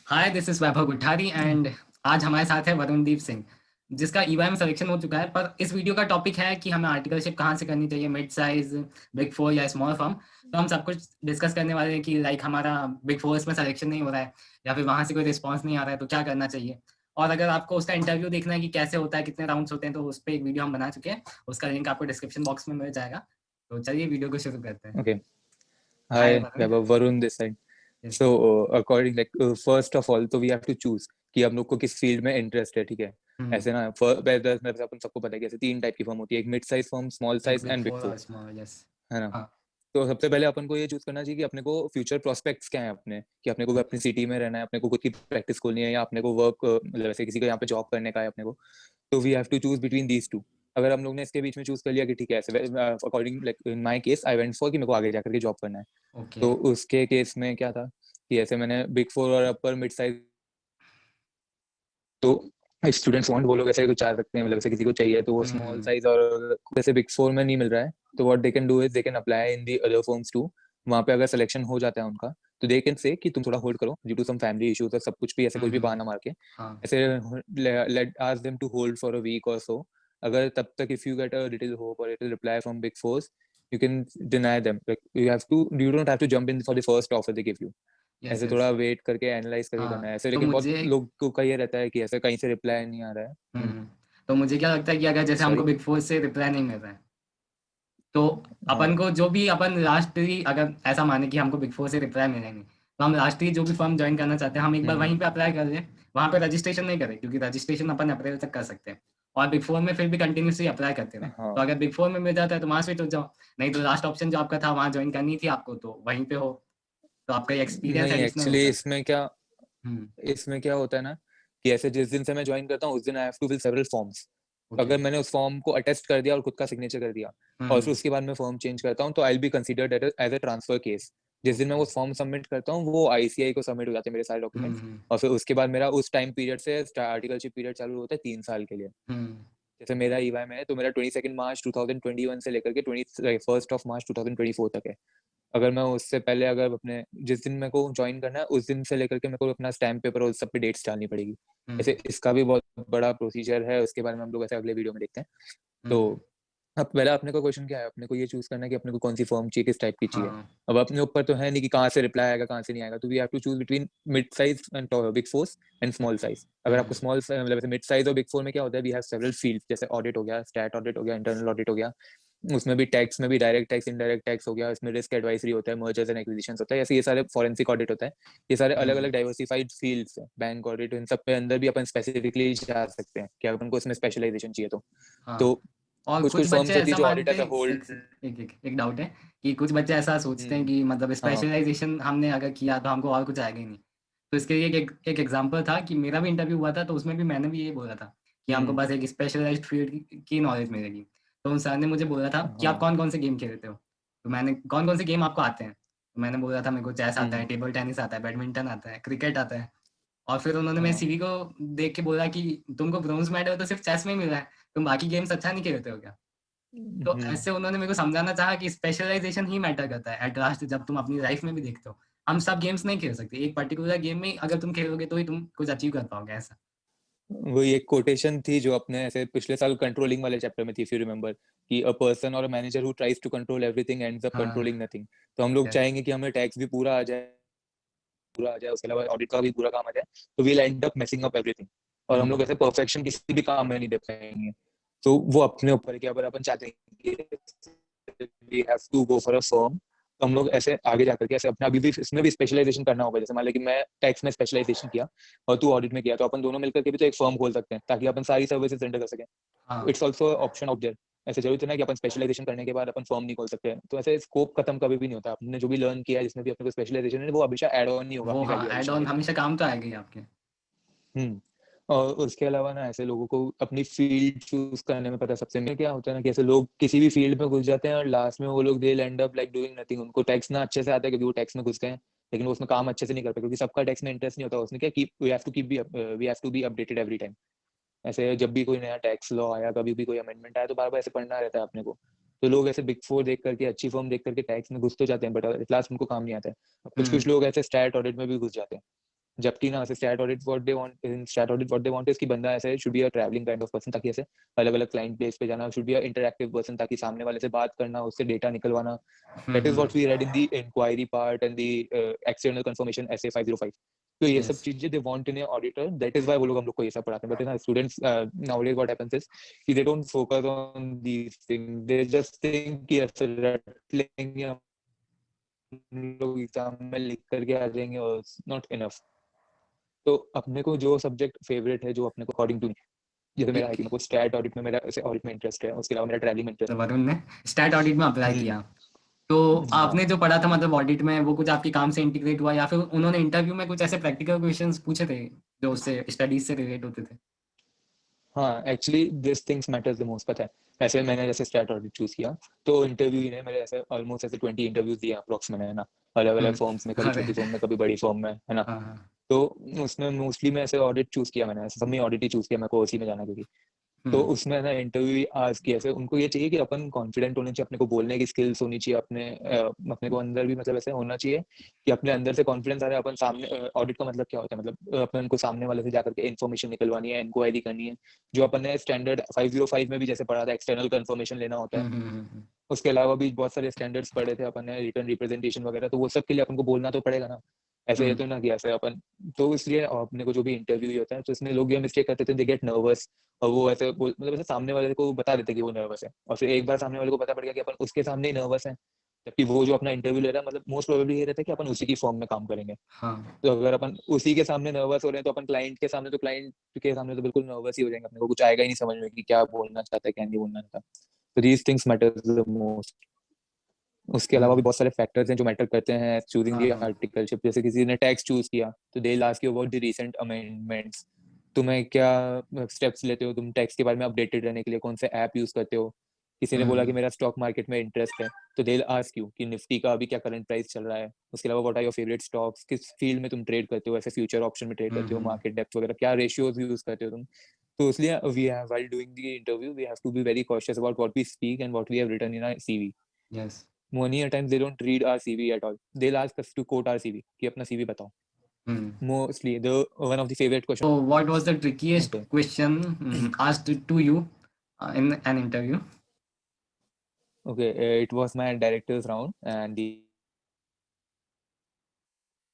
Hi, this is Vaibhav Guthari and आज हमारे साथ है वरुणदीप सिंह, जिसका ईवाई में सिलेक्शन हो चुका है। पर इस वीडियो का टॉपिक है कि हमें आर्टिकलशिप कहाँ से करनी चाहिए, मिड साइज, बिग फोर या स्मॉल फर्म। तो हम सब कुछ डिस्कस करने वाले हैं कि लाइक हमारा बिग फोर्स में सिलेक्शन नहीं हो रहा है या फिर वहाँ से कोई रिस्पॉन्स नहीं आ रहा है, तो क्या करना चाहिए। और अगर आपको उसका इंटरव्यू देखना है कि कैसे होता है, कितने राउंड्स होते हैं, तो उस पर एक वीडियो हम बना चुके हैं। उसका लिंक आपको डिस्क्रिप्शन बॉक्स में मिल जाएगा। तो चलिए वीडियो को शुरू करते हैं। Okay. Hi Hi, Varun. Vaibhav. Varun this side. Yes. So, first of all, तो we have to choose कि हम लोग को किस फील्ड में इंटरेस्ट है, ठीक है। ऐसे ना वैसे अपन सबको पता है कि ऐसे तीन टाइप की फर्म होती है, एक मिड साइज फर्म, स्मॉल एक size big and big four four, और स्मॉल, यस। है ना। हाँ। तो सबसे पहले अपन को ये चूज करना चाहिए कि अपने को फ्यूचर प्रोस्पेक्ट्स क्या है अपने, कि अपने को अपनी सिटी में रहना है, अपने को खुद की प्रैक्टिस खोलनी है, या अपने को वर्क मतलब ऐसे किसी को यहाँ पे जॉब करने का है अपने को। तो we have to choose between these two. अगर हम लोग ने इसके बीच में चूज कर लिया कि ठीक है, ऐसे according like in my case I went for कि मेरे को आगे जाकर के जॉब करना है। ओके। तो उसके केस में क्या था कि ऐसे मैंने बिग फोर और अपर मिड साइज, तो स्टूडेंट्स वांट वो लोग ऐसे कुछ चाह सकते हैं, मतलब ऐसे किसी को चाहिए तो वो स्मॉल हम्म। साइज और जैसे बिग फोर में नहीं मिल रहा है, तो what they can do is they can apply in the other firms too. वहां पे अगर सिलेक्शन हो जाता है उनका, तो दे कैन से कि तुम थोड़ा होल्ड करो due to some family issues और सब कुछ भी, ऐसे कुछ भी हम्म। बहाना मार के हाँ। ऐसे let ask them to hold for a week or so. अगर तब तक if you get a little hope or little reply from big force, you can deny them, like you don't have to jump in for the first offer they give you। Yes ऐसे yes. थोड़ा wait करके analyse करके करना हाँ। है ऐसे, तो लेकिन बहुत मुझे लोग का ये रहता है कि ऐसे कहीं से रिप्लाई नहीं आ रहा है। हम्म तो मुझे क्या लगता है कि अगर जैसे हमको सॉरी। बिग फोर से रिप्लाई नहीं मिल रहा है, तो हाँ। अपन को जो भी अपन राष्ट्रीय, अगर ऐसा माने कि हमको बिग फोर से रिप्लाई मिलेंगे, तो हम राष्ट्रीय जो भी फर्म ज्वाइन करना चाहते हैं, हम एक बार हम्म। वहीं पे अप्लाई कर लें। वहाँ पे रजिस्ट्रेशन नहीं करें, क्योंकि रजिस्ट्रेशन अपन अप्रैल तक कर सकते हैं। और बिग फोर में फिर भी कंटिन्यूसली अप्लाई करते रहें। तो हाँ। अगर बिग फोर में मिल जाता है तो वहाँ स्विच हो जाओ। नहीं तो लास्ट ऑप्शन जो आपका था वहाँ ज्वाइन करनी थी आपको, तो वहीं पे हो। तो आपका एक्सपीरियंस नहीं, एडिशनल हो एक्चुअली जाता इसमें क्या है। इसमें क्या होता है ना कि ऐसे जिस दिन से मैं ज्वाइन करता हूँ उस दिन I have to fill several forms. Okay. अगर मैंने उस फॉर्म को अटेस्ट कर दिया और खुद का सिग्नेचर कर दिया और फिर हम्म। उसके बाद मैं फॉर्म चेंज करता हूँ, तो I will be considered as a transfer case. जिस दिन मैं ओके। वो फॉर्म सबमिट करता हूँ वो आईसीआई को सबमिट हो जाते हैं मेरे सारे डॉक्यूमेंट्स। हम्म। और फिर उसके बाद मेरा उस टाइम पीरियड से आर्टिकलशिप पीरियड चालू होता है 3 साल के लिए। हम्म। जैसे मेरा ईवाई में है तो मेरा 22 मार्च 2021 से लेकर के 21 मार्च 2024 तक है। अगर मैं उससे पहले अगर अपने जिस दिन मेरे को ज्वाइन करना है उस दिन से लेकर के मेरे को अपना स्टैम्प पेपर और सब पे डेट्स डालनी पड़ेगी। ऐसे हम्म। इसका भी बहुत बड़ा प्रोसीजर है, उसके बारे में हम लोग ऐसे अगले वीडियो में देखते हैं। तो हम्म। अब पहला अपने को क्वेश्चन क्या है, अपने को ये चूज करना है कि अपने को कौन सी फर्म चाहिए, किस टाइप की चाहिए। हाँ। अब अपने ऊपर तो है नहीं कि कहाँ से रिप्लाई आएगा कहाँ से नहीं आएगा, तो we have to choose between mid size and big four and small size. अगर आपको हम्म। स्मॉल मतलब मिड साइज और बिग फोर में क्या होता है, वी हैव सेवरल फील्ड, जैसे ऑडिट हो गया, स्टैट ऑडिट हो गया, इंटरनल ऑडिट हो गया। उसमें भी टैक्स में भी डायरेक्ट टैक्स इनडायरेक्ट टैक्स हो गया, इसमें रिस्क एडवाइजरी होता है, मर्जर्स एंड एक्विजिशंस होता है, ऐसे ये सारे फॉरेंसिक ऑडिट होता है। ये सारे अलग हम्म। अलग डाइवर्सिफाइड फील्ड्स हैं, बैंक ऑडिट, इन सब पे अंदर भी अपन स्पेसिफिकली जा सकते हैं कि अपन को इसमें स्पेशलाइजेशन चाहिए तो हाँ। और कुछ कुछ कुछ बच्चे फर्म्स होती है ऐसा जो ऑडिट मानते एज अ हैं, होल्ड। एक डाउट है कि कुछ बच्चे ऐसा सोचते हैं कि मतलब हाँ। स्पेशलाइजेशन हमने अगर किया तो हमको और कुछ आएगा ही नहीं। तो इसके लिए एक एग्जांपल था कि मेरा भी इंटरव्यू हुआ था, तो उसमें भी मैंने भी ये बोला था कि हमको हम्म। बस एक स्पेशलाइज्ड फील्ड की नॉलेज मिलेगी। तो उन सर ने मुझे बोला था कि आप हाँ। कौन कौन से गेम खेलते हो। तो मैंने कौन कौन से गेम आपको आते हैं, तो मैंने बोला था मेरे को चेस आता है, हम्म। टेबल टेनिस आता है, बैडमिंटन आता है, क्रिकेट आता है। और फिर उन्होंने मेरे हाँ। सीवी को देख के बोला कि तुमको ब्रोंज मेडल तो सिर्फ चेस में ही मिला है, तुम बाकी गेम्स अच्छा नहीं खेलते हो क्या। तो हम्म। ऐसे उन्होंने मेरे को समझाना चाहा कि स्पेशलाइजेशन ही मैटर करता है एट लास्ट, जब तुम अपनी लाइफ में भी देखते हो। हम सब गेम्स नहीं खेल सकते, एक पर्टिकुलर गेम में अगर तुम खेलोगे तो ही तुम कुछ अचीव कर पाओगे ऐसा। वही एक कोटेशन थी जो अपने ऐसे पिछले साल कंट्रोलिंग वाले चैप्टर में थी, इफ यू रिमेंबर, कि a person or a manager who tries to control everything ends up हाँ। Controlling nothing. तो हम लोग यस। चाहेंगे कि हमें टैक्स भी पूरा आ जाए, उसके अलावा ऑडिट का भी पूरा काम आ जाए, तो we end up messing up everything. और हम लोग ऐसे परफेक्शन किसी भी काम में नहीं दे पाएंगे। तो वो अपने ऊपर है कि अगर अपन चाहते हैं कि we have to go for a firm, तो हम लोग ऐसे आगे जाकर के ऐसे अपना अभी भी इसमें भी स्पेशलाइजेशन करना होगा। जैसे मान लो कि मैं टैक्स में स्पेशलाइजेशन किया और तू ऑडिट में किया, तो अपन दोनों मिलकर के भी तो एक फर्म खोल सकते हैं ताकि अपन सारी सर्विसेज रेंडर कर सकें। हाँ। It's also option out there. ऐसे जरूरत है ना कि अपन स्पेशलाइजेशन करने के बाद अपन फर्म नहीं खोल सकते हैं, तो ऐसे स्कोप खत्म कभी भी नहीं होता। आपने जो भी लर्न किया है, जिसमें भी अपने को स्पेशलाइजेशन है, वो हमेशा एड ऑन नहीं होगा वो अपनी हाँ, वैल्यू एड एडिशन के ऑन लिए। हमेशा काम तो आएगा ही आपके। हम्म। और उसके अलावा ना ऐसे लोगों को अपनी फील्ड चूज करने में पता है सबसे मेन क्या होता है ना, कि ऐसे लोग किसी भी फील्ड में घुस जाते हैं और लास्ट में वो लोग they end up like doing nothing. उनको टैक्स ना अच्छे से आता है क्योंकि वो टैक्स में घुस गए हैं, लेकिन वो उसमें काम अच्छे से नहीं कर पाते क्योंकि सबका टैक्स में इंटरेस्ट नहीं होता। उसने क्या we have to be updated every time. ऐसे जब भी कोई नया टैक्स लॉ आया, कभी भी कोई अमेंडमेंट आया, तो बार बार ऐसे पढ़ना रहता है अपने को। तो लोग ऐसे बिग फोर देख करके, अच्छी फर्म देख करके टैक्स में घुस तो जाते हैं, बट एट लास्ट उनको काम नहीं आता है। अब कुछ हम्म। कुछ लोग ऐसे स्टैट ऑडिट में भी घुस जाते हैं। जबकि ना ऐसे stat audit what they want is कि बंदा ऐसे should be a travelling kind of person, ताकि ऐसे अलग अलग क्लाइंट प्लेस पे जाना, should be a interactive person, ताकि सामने वाले से बात करना, उससे डेटा निकलवाना. That is what we read in the inquiry part and the external confirmation SA 505. तो ये सब यस चीजें they want in a auditor, that is why वो लोग हम लोग को ये सब पढ़ाते हैं. बट ना students nowadays what happens is कि they don't focus on these things, they just think कि ऐसे रट लेंगे हम लोग, एग्जाम में लिख करके आ जाएंगे और नॉट इनफ. तो अपने को जो सब्जेक्ट फेवरेट है, जो अपने को अकॉर्डिंग टू, जैसे मेरा है कि मेरे को स्टैट ऑडिट में, मेरा ऐसे ऑडिट में इंटरेस्ट है, उसके अलावा मेरा ट्रैवलिंग में तो इंटरेस्ट वरुण ने स्टैट ऑडिट में अप्लाई है. किया, तो हाँ आपने जो पढ़ा था मतलब ऑडिट में वो कुछ आपके काम से इंटीग्रेट हुआ, या फिर उन्होंने इंटरव्यू में कुछ ऐसे प्रैक्टिकल क्वेश्चंस पूछे थे जो उससे स्टडीज से रिलेट होते थे? हाँ, actually this things matters the most. पता है, ऐसे मैंने जैसे स्टैट ऑडिट चूज किया, तो इंटरव्यू ने मेरे ऐसे ऑलमोस्ट ऐसे 20 इंटरव्यूज दिए अप्रोक्स मैंने, है ना, अलग अलग फॉर्म्स में, कभी अरे छोटी फॉर्म में, कभी बड़ी फॉर्म में, है ना. हाँ हाँ तो उसमें मोस्टली मैं ऐसे ऑडिट चूज किया, मैंने ऐसे सब में ऑडिट ही चूज किया, मेरे को उसी में जाना, क्योंकि तो हम्म उसमें ना इंटरव्यू आज की ऐसे उनको ये चाहिए कि अपन कॉन्फिडेंट होने चाहिए, अपने को बोलने की स्किल्स होनी चाहिए, अपने को अंदर भी मतलब ऐसे होना चाहिए कि अपने अंदर से कॉन्फिडेंस आ रहा है. अपन सामने ऑडिट का मतलब क्या होता है, मतलब अपन को सामने वाले से जाकर के इन्फॉर्मेशन निकलवानी है, इंक्वायरी करनी है, जो अपन ने स्टैंडर्ड 505 में भी जैसे पढ़ा था, एक्सटर्नल कंफर्मेशन लेना होता है. हम्म। उसके अलावा भी बहुत सारे स्टैंडर्ड्स पढ़े थे अपन ने, रिटर्न रिप्रेजेंटेशन वगैरह, तो वो सब के लिए अपन को बोलना तो पड़ेगा ना. ऐसे ये हम्म तो ना कि ऐसे अपन, तो इसलिए अपने को जो भी इंटरव्यू होता है, तो इसमें लोग ये मिस्टेक करते थे, दे गेट नर्वस, और वो ऐसे मतलब ऐसे सामने वाले को बता देते कि वो नर्वस है, और फिर एक बार सामने वाले को पता पड़ गया कि अपन उसके सामने ही नर्वस है, जबकि वो जो अपना इंटरव्यू ले रहा है, मतलब मोस्ट प्रोबेबली ये रहता है कि अपन उसी की फॉर्म में काम करेंगे. हाँ तो अगर अपन उसी के सामने नर्वस हो रहे हैं, तो अपन क्लाइंट के सामने, तो क्लाइंट के सामने तो बिल्कुल नर्वस ही हो जाएंगे, अपने को कुछ आएगा ही नहीं समझ में कि क्या बोलना चाहता है, क्या नहीं बोलना चाहता. तो these things matter the most. उसके अलावा भी बहुत सारे फैक्टर्स हैं जो मैटर करते हैं चूजिंग दी हाँ आर्टिकलशिप. जैसे किसी ने टैक्स चूज किया, तो they will ask you about the recent amendments. तुम्हें क्या स्टेप्स लेते हो तुम टैक्स के बारे में अपडेटेड रहने के लिए, कौन से ऐप यूज करते हो. किसी ने बोला कि हम्म मेरा स्टॉक मार्केट में इंटरेस्ट है, तो दे विल आस्क यू कि निफ्टी का अभी क्या करंट प्राइस चल रहा है. उसके अलावा what are your favourite stocks, किस फील्ड में तुम ट्रेड करते हो, ऐसे फ्यूचर ऑप्शन में ट्रेड करते हो, हम्म। मार्केट डेप्थ वगैरह, क्या रेशियोज यूज करते हो तुम. तो इसलिए we have while doing the interview we have to be very cautious about what we speak and what we have written in our CV. Yes Many a times they don't read our CV at all. They'll ask us to quote our CV कि अपना CV बताओ. हम्म। Mostly the one of the favorite question. So what was the trickiest Okay. question asked to you in an interview? Okay. It was my director's round and the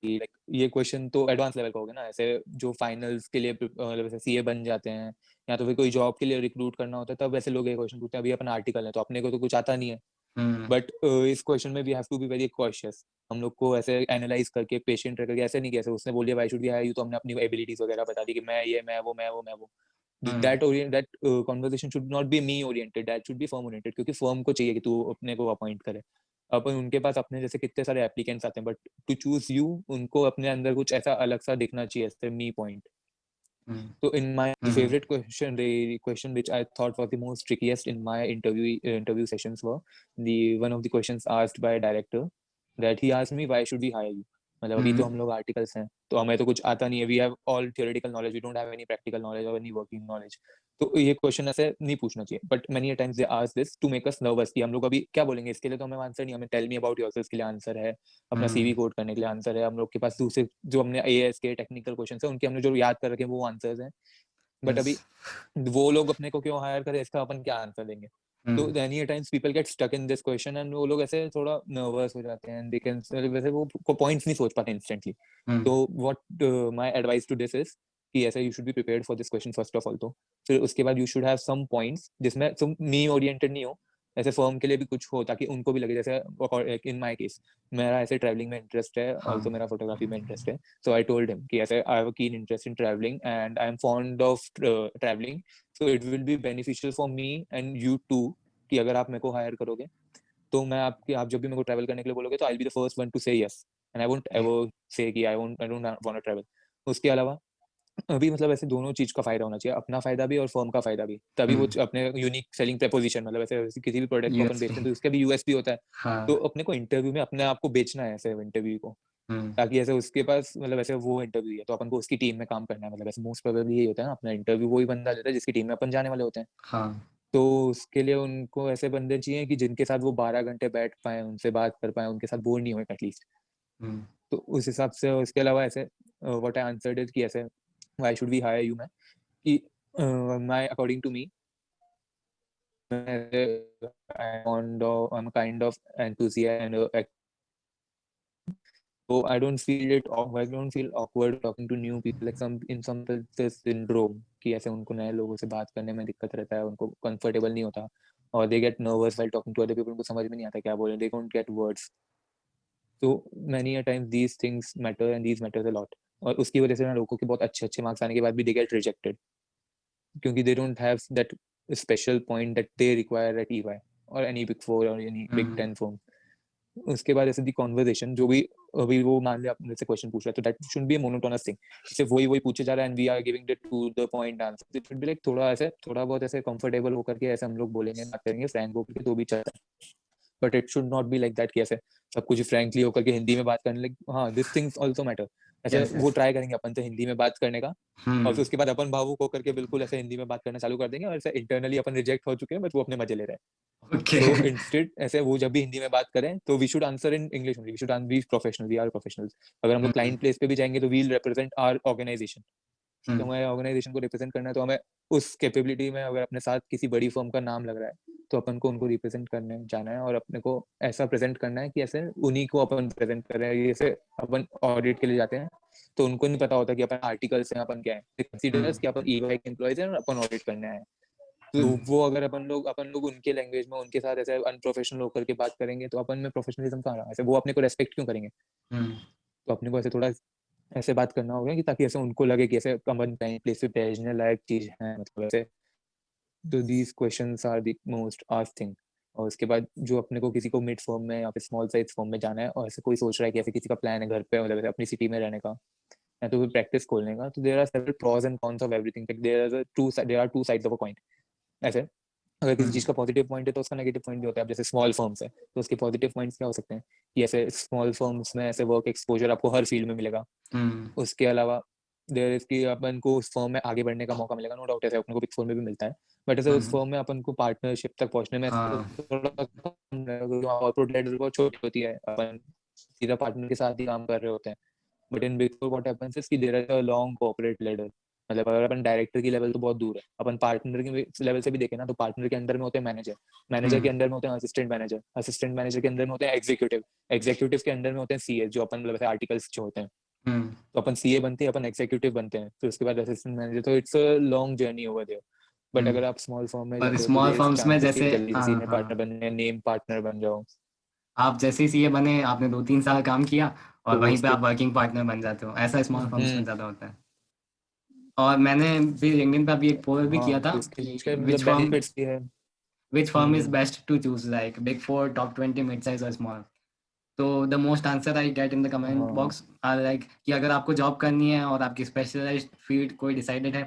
like ये question तो advance level का हो गया ना, ऐसे जो finals के लिए मतलब ऐसे CA बन जाते हैं, या तो फिर कोई जॉब के लिए रिक्रूट करना होता है, तब ऐसे लोग ये क्वेश्चन पूछते हैं. अभी अपन आर्टिकल है, तो अपने को तो कुछ आता नहीं है. हम्म बट इस क्वेश्चन में we have to be very cautious. हम लोग को ऐसे एनालाइज करके पेशेंट रह करके, ऐसे नहीं कैसे उसने बोल दिया why should we hire you, तो हमने अपनी एबिलिटीज वगैरह बता दी कि मैं ये, मैं वो. Hmm that conversation should not be me oriented, that should be firm oriented, क्योंकि फर्म को चाहिए कि तू अपने को अपॉइंट करे. अपन उनके पास अपने जैसे कितने सारे एप्लीकेंट्स आते हैं, बट टू चूज यू, उनको अपने अंदर कुछ ऐसा अलग सा दिखना चाहिए, ऐसे me point. Hmm So in my the hmm favorite question, the question which I thought was the most trickiest in my interview sessions were the one of the questions asked by a director, that he asked me why should we hire you. मतलब अभी तो हम्म हम लोग articles हैं, तो हमें तो कुछ आता नहीं है, we have all theoretical knowledge, we don't have any practical knowledge और एनी वर्किंग नॉलेज. तो ये क्वेश्चन ऐसे नहीं पूछना चाहिए, but many a times they ask this to make us nervous कि हम लोग अभी क्या बोलेंगे, इसके लिए तो हमें आंसर नहीं, हमें टेल मी अबाउट योरसेल्फ के लिए आंसर है, अपना CV हम्म कोड करने के लिए आंसर है, हम लोग के पास दूसरे जो हमने AS के टेक्निकल क्वेश्चन है उनके हमने जो याद कर रखे हैं वो आंसर्स हैं. बट यस अभी वो लोग अपने को क्यों हायर करे, इसका अपन क्या आंसर देंगे. तो hmm then times people get stuck in this question and वो लोग ऐसे थोड़ा नर्वस हो जाते हैं, दे कैन वैसे वो पॉइंट्स नहीं सोच पाते इंस्टेंटली. हम्म तो what my advice to this is कि ऐसे you should be prepared for this question first of all. तो फिर उसके बाद you should have some points जिसमें तुम मी ओरिएंटेड नहीं हो, ऐसे फर्म के लिए भी कुछ हो, ताकि उनको भी लगे, जैसे इन माय केस मेरा ऐसे ट्रैवलिंग में इंटरेस्ट है, ऑल्सो हाँ मेरा फोटोग्राफी में इंटरेस्ट है. So I told him कि ऐसे I have a keen interest in traveling and I am fond of traveling. So it will be beneficial for me and you too कि अगर आप मेरे को हायर करोगे, तो मैं आप जब भी मेरे को ट्रैवल करने के लिए बोलोगे, तो I will be the first one to say yes, and I won't ever say कि I don't want to travel. उसके अलावा अभी मतलब ऐसे दोनों चीज का फायदा होना चाहिए, अपना फायदा भी और फर्म का फायदा भी, तभी वो हम्म अपने यूनिक सेलिंग प्रपोजिशन, मतलब ऐसे किसी भी प्रोडक्ट को अपन बेचते यूएसपी हैं तो उसका भी यूएसपी होता है. तो हाँ अपने को इंटरव्यू में अपने आप को बेचना है, ऐसे इंटरव्यू को, हम्म ताकि ऐसे उसके पास मतलब ऐसे वो इंटरव्यू है तो अपन को उसकी टीम में काम करना है. मतलब ऐसे मोस्ट प्रोबेबली यही होता है ना, अपना इंटरव्यू वही बंदा लेता है जिसकी टीम में अपन जाने वाले होते हैं. हाँ तो उसके लिए उनको ऐसे बंदे चाहिए कि जिनके साथ वो 12 घंटे बैठ पाए, उनसे बात कर पाए, उनके साथ बोर नहीं हो एटलीस्ट. तो उस हिसाब से, उसके अलावा ऐसे व्हाट आई आंसर्ड इज कि ऐसे why should we hire you, मैं कि my according to me I'm a kind of enthusiast and so I don't feel awkward talking to new people, like some this syndrome कि ऐसे उनको नए लोगों से बात करने में दिक्कत रहता है, उनको कंफर्टेबल नहीं होता और they get nervous while talking to other people, उनको समझ में नहीं आता क्या बोले, they don't get words. So many a times these things matter and these matters a lot. और उसकी वजह से ना लोगों के बहुत अच्छे मार्क्स आने के बाद भी they get rejected क्योंकि they don't have that special point that they require at EY or any big four or any big 10 firm. उसके बाद ऐसे दी कॉन्वर्सेशन जो भी अभी वो मान ले आपने से क्वेश्चन पूछ रहा है तो that should be a monotonous thing, सिर्फ वही पूछे जा रहा है and we are giving the to the point answer. It should be like थोड़ा बहुत ऐसे कंफर्टेबल होकर के ऐसे हम लोग बोलेंगे, बात करेंगे फ्रैंक होकर के तो भी चलता है, but it should not be like that कि ऐसे सब कुछ फ्रैंकली होकर के हिंदी में बात करने लगे. हाँ, दिस थिंग्स आल्सो मैटर. ऐसे वो ट्राई करेंगे अपन से हिंदी में बात करने का और फिर उसके बाद अपन भावुक होकर के बिल्कुल ऐसे हिंदी में बात करना चालू कर देंगे और ऐसे इंटरनली अपन रिजेक्ट हो चुके हैं बट वो अपने मजे ले रहे हैं. So instead ऐसे वो जब भी हिंदी में बात करें तो we should answer in English only. We should be professional. We are professionals. अगर हम लोग क्लाइंट प्लेस पे भी जाएंगे तो we'll represent our organization. तो हमें ऑर्गेनाइजेशन को रिप्रेजेंट करना है तो हमें उस कैपेबिलिटी में अगर अपने साथ किसी बड़ी फर्म का नाम लग रहा है तो अपन को उनको रिप्रेजेंट करने जाना है और अपने को ऐसा प्रेजेंट करना है कि ऐसे उन्हीं को अपन प्रेजेंट कर रहे हैं. जैसे अपन ऑडिट के लिए जाते हैं तो उनको नहीं पता होता कि अपन आर्टिकल्स हैं, अपन क्या है, कंसीडर्स कि अपन ईवाई के एम्प्लॉइज हैं और अपन ऑडिट करने आए हैं. तो वो अगर अपन लोग उनके लैंग्वेज में उनके साथ ऐसे अनप्रोफेशनल होकर के बात करेंगे तो अपन में प्रोफेशनलिज्म कहाँ रहा. ऐसे वो अपने को रेस्पेक्ट क्यों करेंगे. तो अपने को ऐसे थोड़ा ऐसे बात करना होगा कि ताकि ऐसे उनको लगे कि ऐसे अपन कहीं प्लेस पे भेजने लायक चीज है, मतलब ऐसे. तो these questions are the most asked thing. और उसके बाद जो अपने को किसी को मिड फॉर्म में या फिर स्मॉल साइज फॉर्म में जाना है और ऐसे कोई सोच रहा है कि ऐसे किसी का प्लान है घर पे मतलब अपनी सिटी में रहने का या तो प्रैक्टिस खोलने का, तो there are several pros and cons of everything. There are two sides of a coin. ऐसे अगर किसी चीज का पॉजिटिव पॉइंट है तो उसका नेगेटिव पॉइंट भी होता है. अब जैसे स्मॉल फर्म्स है तो उसके पॉजिटिव पॉइंट्स क्या हो सकते हैं कि ऐसे स्मॉल फर्म्स में ऐसे वर्क एक्सपोजर आपको हर फील्ड में मिलेगा. उसके अलावा देयर इज कि अपन को उस फर्म में आगे बढ़ने का मौका मिलेगा. नो डाउट ऐसे अपन को बिग फोर में भी मिलता है बट ऐसे उस फर्म में अपन को पार्टनरशिप तक पहुंचने में थोड़ा कॉर्पोरेट लेवल बहुत छोटी होती है, अपन सीधा पार्टनर के साथ ही काम कर रहे होते हैं. But in Big Four what happens is कि there is a long corporate ladder. मतलब अगर अपन डायरेक्टर की लेवल तो बहुत दूर है, अपन पार्टनर के लेवल से भी देखें ना तो पार्टनर के अंदर में होते हैं मैनेजर, मैनेजर के अंदर में होते हैं असिस्टेंट मैनेजर, असिस्टेंट मैनेजर के अंदर में होते हैं एग्जीक्यूटिव, एग्जीक्यूटिव के अंदर में होते हैं सीए जो अपन मतलब आर्टिकल्स जो होते हैं. तो अपन सीए बनते हैं, अपन एग्जीक्यूटिव बनते हैं, फिर उसके बाद असिस्टेंट मैनेजर. तो it's a long journey over there. But अगर आप स्मॉल फर्म में पर जाते हो तो स्मॉल देयर इज फर्म्स में चांसेस कि जैसे जल्दी से सीनियर पार्टनर बनने, नेम पार्टनर बन जाओ. आप जैसे ही सीए बने आपने 2-3 साल काम किया और तो वहीं पे उसके आप वर्किंग पार्टनर बन जाते हो. ऐसा स्मॉल फर्म्स में ज्यादा होता है. और मैंने भी लिंक्डइन पे अभी एक पोल भी किया हाँ, था तो इसके कि मतलब बेनिफिट्स भी है. which firm is best to choose, like big four, top 20, mid size or small. तो the most answer I get in the comment हाँ. box are like कि अगर आपको जॉब करनी है और आपकी स्पेशलाइज्ड फील्ड कोई डिसाइडेड है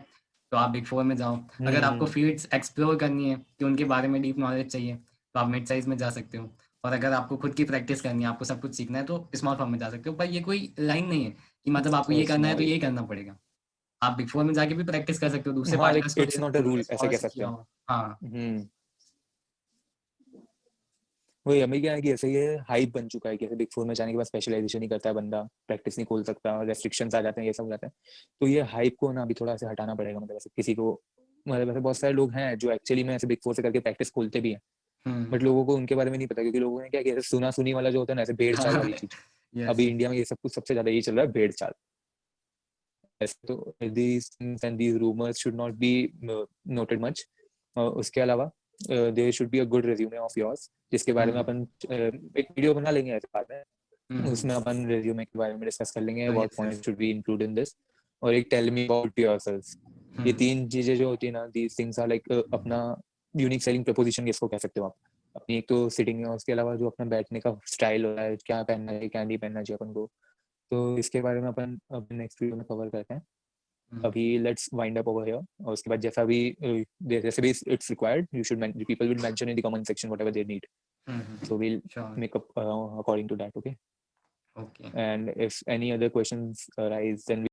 तो आप बिग फोर में जाओ. अगर आपको फील्ड्स एक्सप्लोर करनी है कि उनके बारे में डीप नॉलेज चाहिए तो आप मिड साइज में जा सकते हो. और अगर आपको खुद की प्रैक्टिस करनी है, आपको सब कुछ सीखना है तो स्मॉल फर्म में जा सकते हो. पर ये कोई लाइन नहीं है कि मतलब आपको ये करना है तो स्मॉल, ये करना पड़ेगा. आप बिग फोर में जाके भी प्रैक्टिस कर सकते हो, दूसरे हाँ, लाइक पार्टनर्स को इट्स देख नॉट अ सकते हो, रूल ऐसे स्मॉल कह से सकते किया हैं. हो. हाँ. वही हमें क्या है कि ऐसे ये हाइप बन चुका है कि ऐसे बिग फोर में जाने के बाद स्पेशलाइजेशन ही करता है बंदा, प्रैक्टिस नहीं खोल सकता, रेस्ट्रिक्शंस आ जाते हैं, ये सब हो जाता है. तो ये हाइप को ना अभी थोड़ा से हटाना पड़ेगा. मतलब ऐसे किसी को मतलब ऐसे बहुत सारे लोग हैं जो एक्चुअली में ऐसे बिग फोर से करके प्रैक्टिस खोलते भी हैं बट लोगों को उनके बारे में नहीं पता क्योंकि लोगों ने क्या किया, सुना सुनी वाला जो होता है ना, ऐसे भेड़ चाल वाली चीज. Yes. अभी इंडिया में ये सब कुछ सबसे ज्यादा यही चल रहा है, भेड़ चाल. ऐसे तो these things and these rumors should not be noted much. उसके अलावा there should be a good resume of yours जिसके बारे में अपन एक वीडियो बना लेंगे ऐसे बाद में. उसमें अपन resume के बारे में डिस्कस कर लेंगे, what points should be included in this. और एक tell me about yourself. ये तीन चीजें जो होती है ना, these things are like अपना यूनिक सेलिंग प्रपोजिशन किसको कह सकते हो आप. अपनी एक तो सिटिंग है, उसके अलावा जो अपना बैठने का स्टाइल होता है, क्या पहनना है क्या नहीं पहनना चाहिए अपन को. तो इसके बारे में अपन अपने नेक्स्ट वीडियो में कवर करते हैं. अभी let's wind up over here. और उसके बाद जैसा भी जैसे भी it's required you should people will mention in the comment section whatever they need. So we'll make up according to that. Okay. Okay. And if any other questions arise then